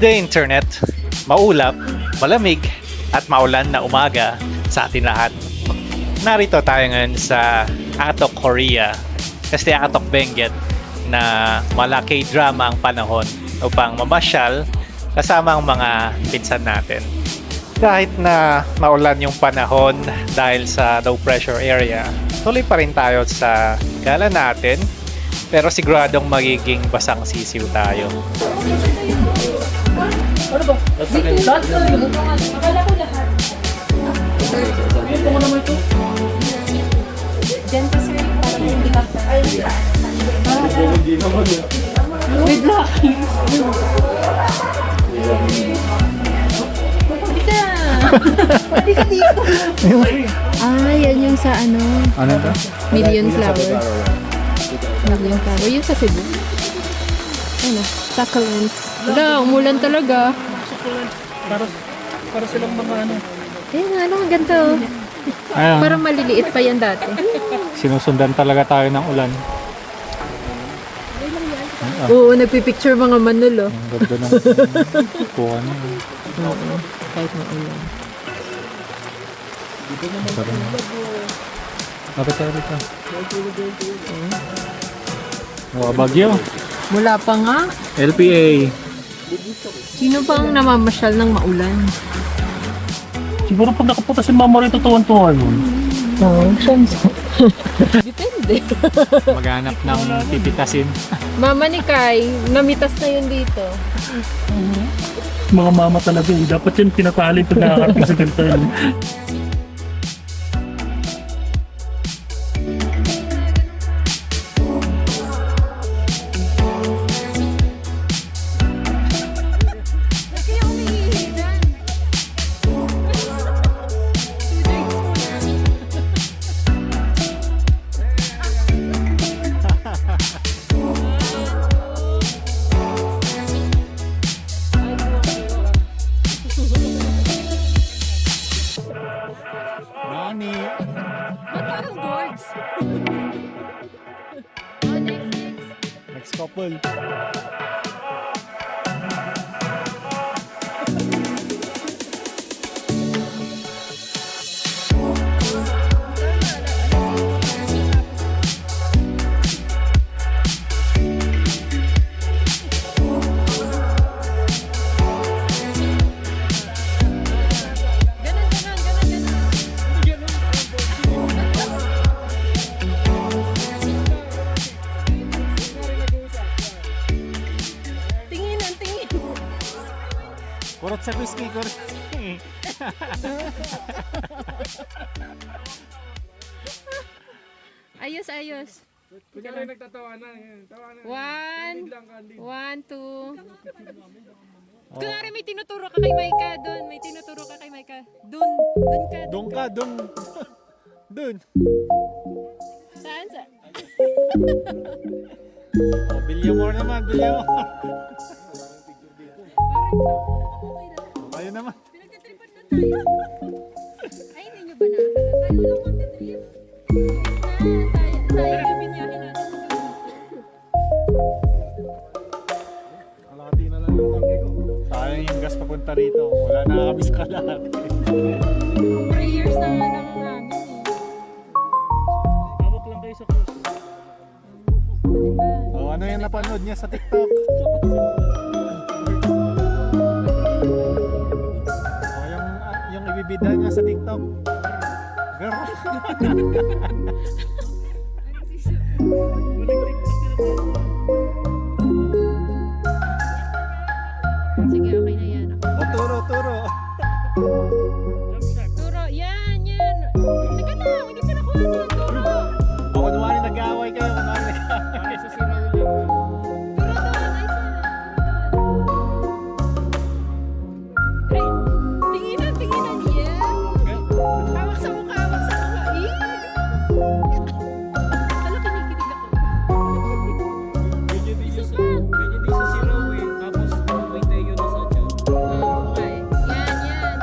Good day internet, maulap, malamig at maulan na umaga sa atin lahat. Narito tayo ngayon sa Atok, Korea kasi Atok Benguet na malaki drama ang panahon upang mamasyal kasama ang mga pinsan natin. Kahit na maulan yung panahon dahil sa low pressure area, tuloy pa rin tayo sa gala natin pero siguradong magiging basang sisiw tayo. Ano ba? Lahat? Akala ko lahat. Ito mo naman ito? Diyan kasi parang hindi ka. Hindi naman yun. With lucky. Hindi ka dito. Ah, yan yung sa ano? Ano ba? Million flower. Million flower. Yung sa Cebu. Ano? Succulents. Wala, umulan talaga. Para silang mga ano. Ayun, ano, ganito. Ayun, Parang maliliit pa yan dati. sinusundan talaga tayo ng ulan. Oo, nagpipicture mga manol, oh. Ang ganda ng kuha na. Oo, kahit maulan. Bakit tayo dito? Oh, bagyo. Mula pa nga. LPA. Sino bang namamasyal ng maulan? Siguro pag nakapunta si mama rito, tuwan-tuwan mo. Oo, chance. Depende. Maghanap ng pipitasin. Mama ni Kai, namitas na yun dito. Mga mama talaga eh. Dapat yun pinatali pag nakakarating sa ganito. Nani? Ba't parang boards? Oh, next. Next couple. Tingin ang tingin. Kurot sa whiskey, kurot. Ayos, ayos. Ikaw lang nagtatawanan. Tawanan. One, two. Kunwari may tinuturo ka kay Maika doon. May tinuturo ka kay Maika. Doon. Doon ka. Doon ka, doon. Doon. Saan? Oh, Bilyamor naman, Bilyamor. Ayun naman. Pinagtitripan na tayo. Ay, hindi nyo ba nakakalala? Tayo lang magtitrip. Sayang yung binyahe natin. Kalahati na lang yung tangke ko. Sayang yung gas papunta rito. Wala na kami sa kalahati. 3 years na nga lang namin eh. Hawak lang kayo sa cruise. Oh, ano yung napanood niya sa TikTok? Oh, yung ibibida niya sa TikTok. Girl. Sige, okay na yan. Oh, turo, turo. Turo, yan. Teka lang, hindi pa nakuha na. Turo. Oh, kunwari nag-aaway kayo, kunwari nag-aaway. Sa sira ulit. Turo doon, ay sana. Ay, tinginan, yeah. Hawak sa mukha, hawak sa mukha. Hala, kinikilig ako. Medyo di Isa sa pa. medyo di sa sira eh. Tapos may tayo na sa tiyan. Okay. Yan.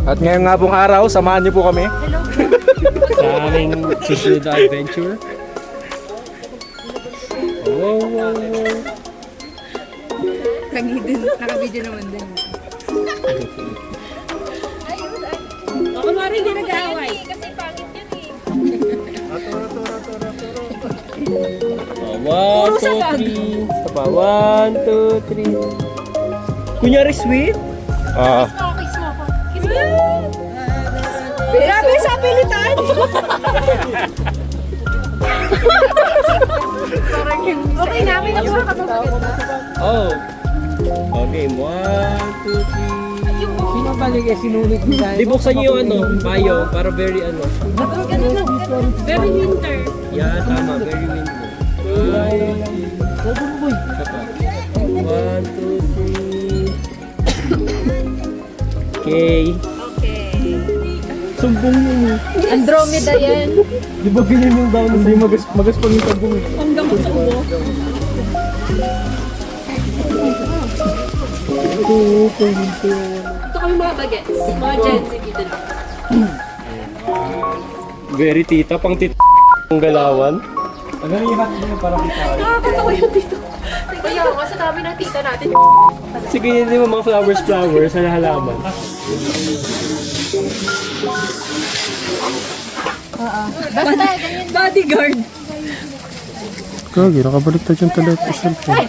At ngayon nga pong araw, samahan niyo po kami. Sa aming susunod na adventure. Wow, wow, wow. Naka-video naman din. Ako mara hindi nag-aaway. Kasi pangit yan eh. One, two, three. Saba, 1, 2, 3. Kunyari sweet? Ah, Kiss mo ako. Kiss mo. Grabe sa pilitan! Okay na, may nakuha ka ba? Oh. Okay, 1, 2, 3. Sino ba naging sinunod nila? Di buksan niyo yung ano, mayo, para very ano. Very winter. Yan, tama, very winter. 1, 2, 3. Okay. Sumbong yun eh. Andromeda yan. Di ba ganyan yung down? Hindi magas pang yung sumbong eh. Ang gamot sa ubo. Ito kami mga bagets. Mga Gen Z dito lang. Very tita, pang tita ng galawan. ano yung hat niyo para kita? Nakakatawa yun dito. Kaya ako sa dami ng tita natin. Sige, hindi mo mga flowers na halaman. Basta, ganyan. Bodyguard. Kagi, nakabaliktad yung cellphone.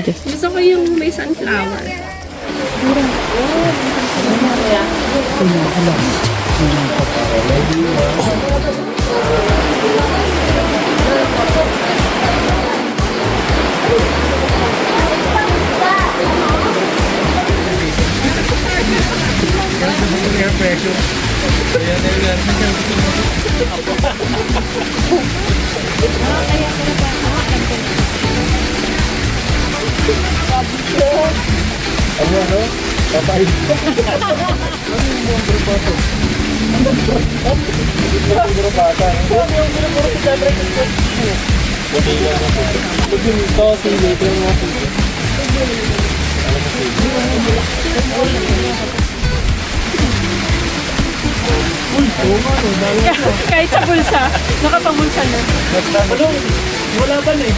Gusto ko yung may sunflower. Ito, sige, ito yung mga sige. Kahit sa bulsa, nakapamulsa na. Wala ba na eh?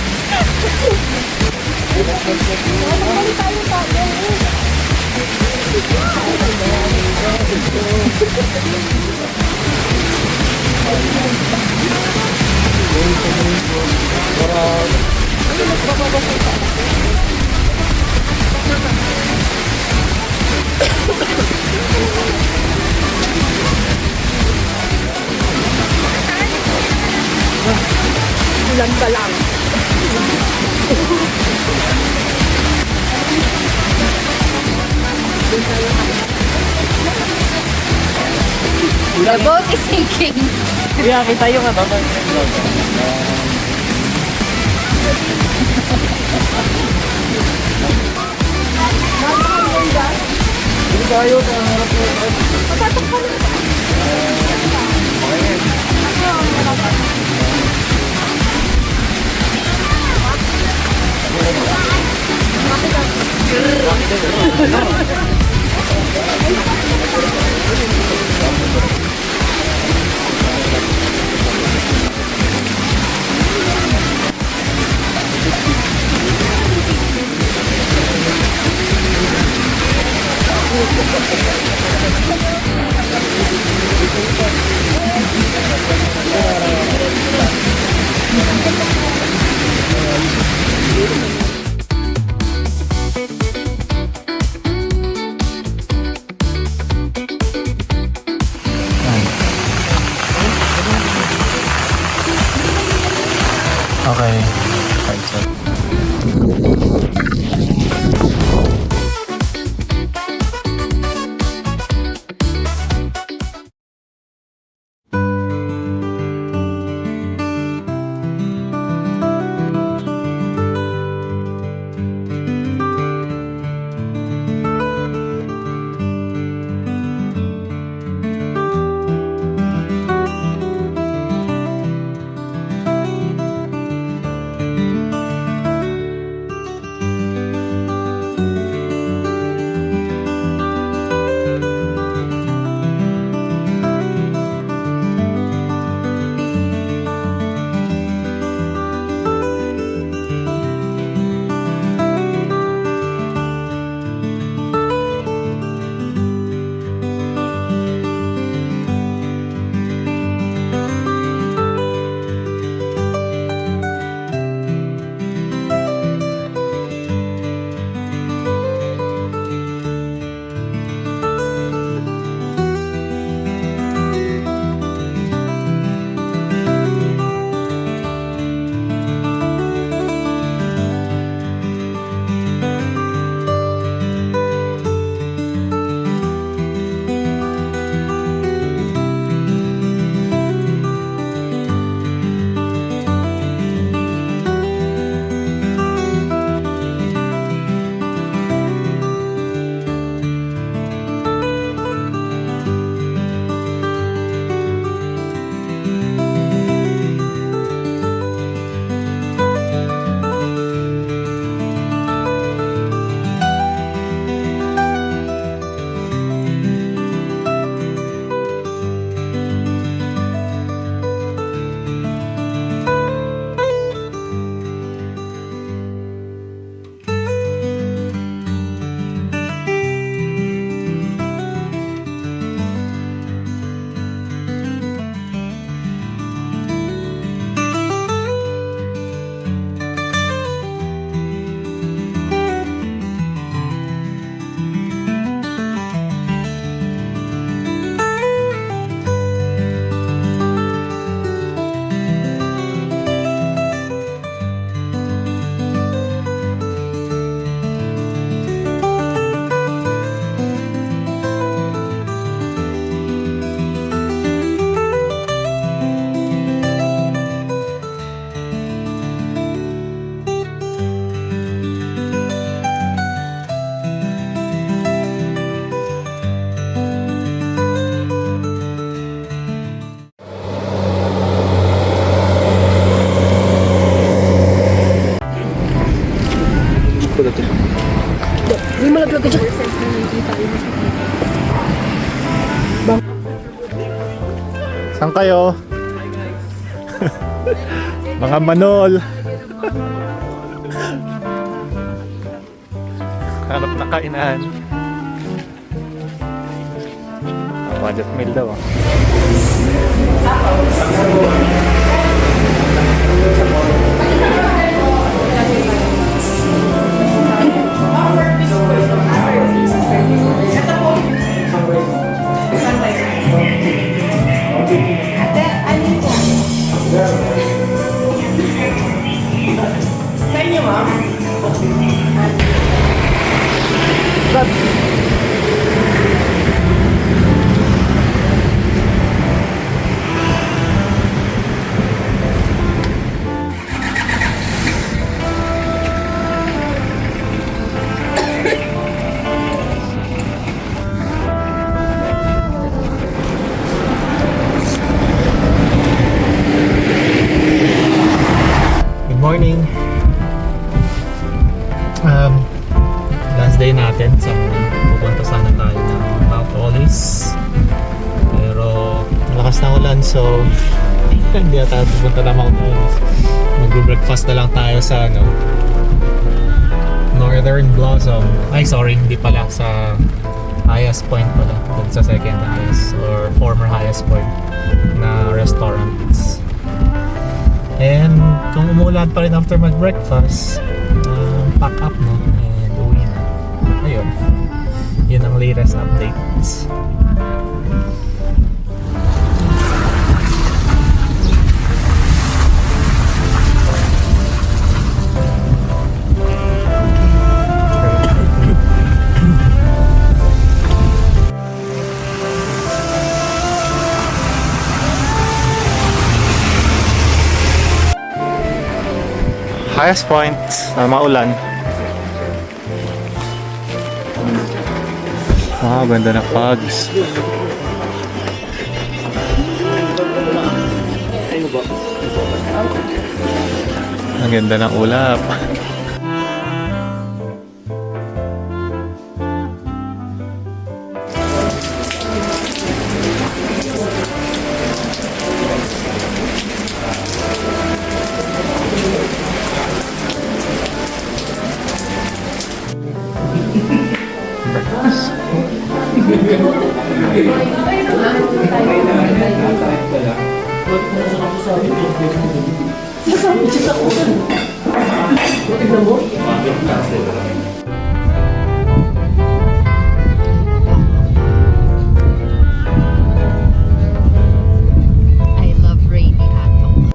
Ulan pa lang. The boat is sinking. Kaya kita yung ano. Okay. Right, so. na nakikita ko na. Saan kayo? Mga manol. Hanap na kainan. Budget meal daw. Good morning. Last day natin sa pupunta sana tayo ng Mount Olis. Pero malakas na ulan so hindi na tayo pupunta ng Mount Olis. Mag-breakfast na lang tayo sa Northern Blossom. Ay sorry, hindi pala, sa highest point pala. Dun sa second highest or former highest point na restaurants. And kung umulan pa rin after mag-breakfast, pack up no, and uwi na. Ayun, yun ang latest updates. Highest point, maulan. Wow, ganda ng fogs. Ang ganda ng ulap. I love rainy hotdog.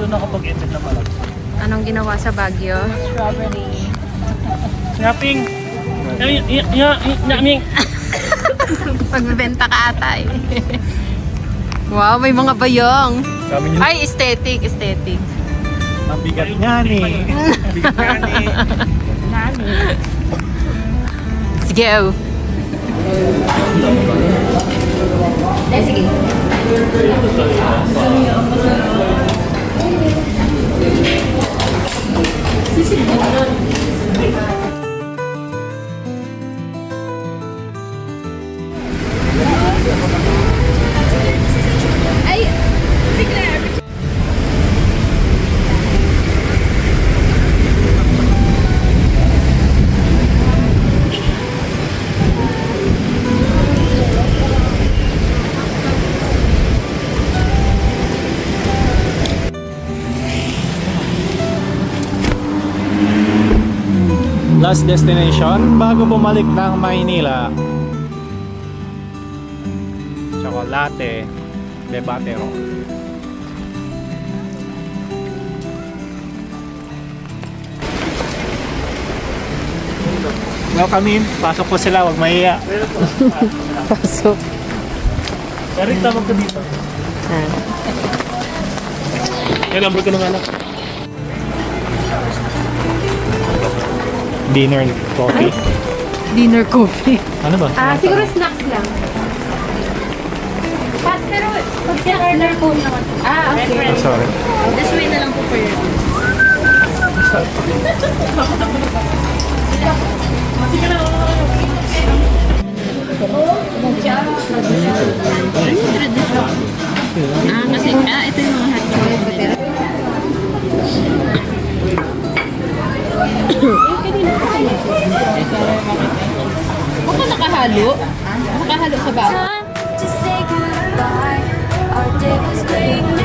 doon nakapag-edit na pala. Anong ginawa sa Baguio? Yaping! Yaping! Magbebenta ka ata eh. Wow, may mga bayong. Sabi niyo, Ay, aesthetic. ang bigat niya ni. Bigat niya ni. Let's go. Sige. Ay, sige. Last destination bago bumalik ng Maynila. Chocolate de Batero. Welcome in. Pasok po sila, wag mahiya. Pasok. Eric, tawag ka dito. Yung number ko ng anak. Dinner coffee. Dinner coffee. Ano ba? Siguro snacks lang. Pero pag siya order po naman. Okay. Oh, sorry. This way na lang po for you. Kasi, ito yung mga hot chocolate. Baka nakahalo? Nakahalo sa bago? Time to say goodbye. Our day was great.